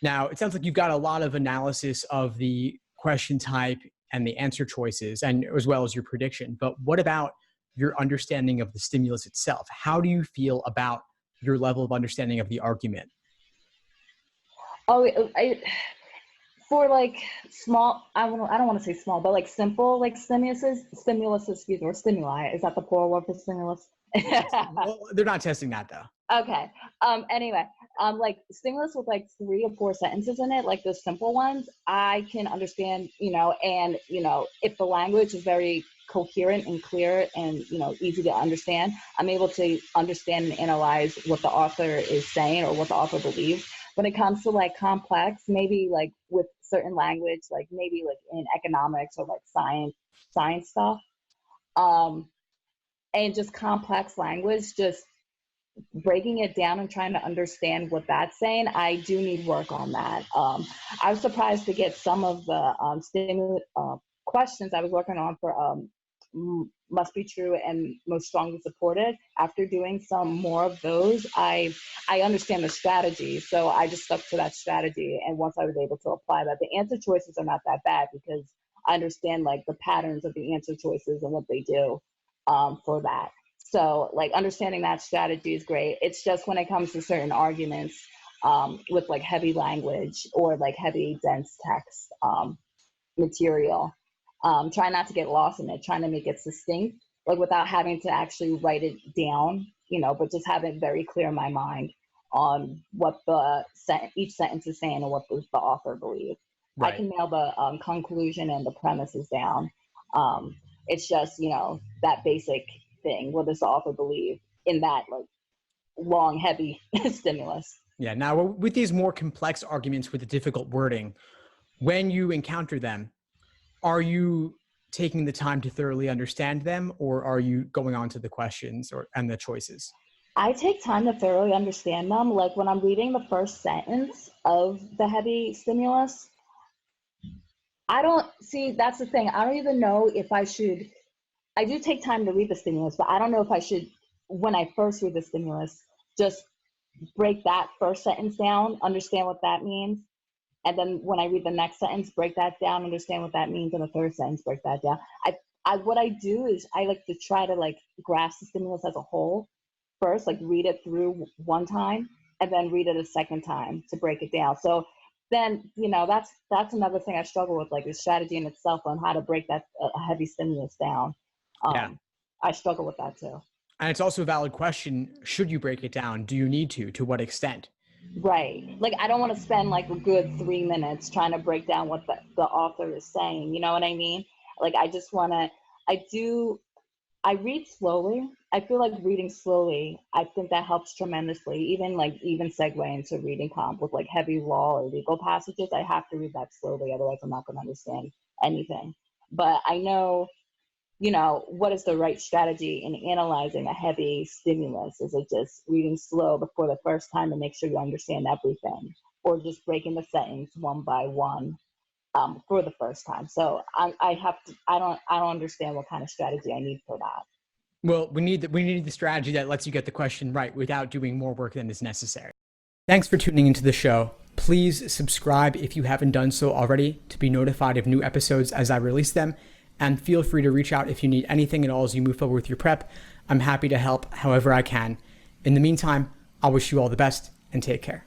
Now, it sounds like you've got a lot of analysis of the question type and the answer choices, and as well as your prediction. But what about your understanding of the stimulus itself? How do you feel about your level of understanding of the argument? Oh, for like small, I don't want to say small, but like simple, like stimulus, excuse me, or stimuli. Is that the plural word for stimulus? Yes. Well, they're not testing that though. Okay. Anyway, like stimulus with like 3 or 4 sentences in it, like the simple ones, I can understand, and if the language is very coherent and clear and easy to understand, I'm able to understand and analyze what the author is saying or what the author believes. When it comes to like complex, maybe like with certain language, like maybe like in economics or like science stuff, um, and just complex language, just breaking it down and trying to understand what that's saying, I do need work on that. I was surprised to get some of the questions I was working on for must be true and most strongly supported. After doing some more of those, I understand the strategy, so I just stuck to that strategy. And once I was able to apply that, the answer choices are not that bad because I understand like the patterns of the answer choices and what they do for that. So like understanding that strategy is great. It's just when it comes to certain arguments with like heavy language or like heavy dense text material, try not to get lost in it, trying to make it succinct, like without having to actually write it down, but just have it very clear in my mind on what each sentence is saying and what the author believes. I Right. can nail the conclusion and the premises down. It's just, that basic thing. What does the author believe in that like long, heavy stimulus? Yeah. Now, with these more complex arguments with the difficult wording, when you encounter them, are you taking the time to thoroughly understand them, or are you going on to the questions and the choices? I take time to thoroughly understand them. Like when I'm reading the first sentence of the heavy stimulus, I don't see, that's the thing. I don't even know if I should, I do take time to read the stimulus, but I don't know if I should, when I first read the stimulus, just break that first sentence down, understand what that means. And then when I read the next sentence, break that down, understand what that means. And the third sentence, break that down. What I do is I like to try to like grasp the stimulus as a whole first, like read it through one time and then read it a second time to break it down. So then, that's another thing I struggle with, like the strategy in itself on how to break that a heavy stimulus down. Yeah. I struggle with that too. And it's also a valid question. Should you break it down? Do you need to? To what extent? Right. Like I don't want to spend like a good 3 minutes trying to break down what the author is saying. You know what I mean? Like I just want to, I read slowly. I feel like reading slowly, I think that helps tremendously. Even segue into reading comp with like heavy law or legal passages, I have to read that slowly. Otherwise I'm not going to understand anything. But I know, what is the right strategy in analyzing a heavy stimulus? Is it just reading slow before the first time to make sure you understand everything, or just breaking the sentence one by one for the first time? So I don't understand what kind of strategy I need for that. Well, we need the strategy that lets you get the question right without doing more work than is necessary. Thanks for tuning into the show. Please subscribe if you haven't done so already to be notified of new episodes as I release them. And feel free to reach out if you need anything at all as you move forward with your prep. I'm happy to help however I can. In the meantime, I wish you all the best and take care.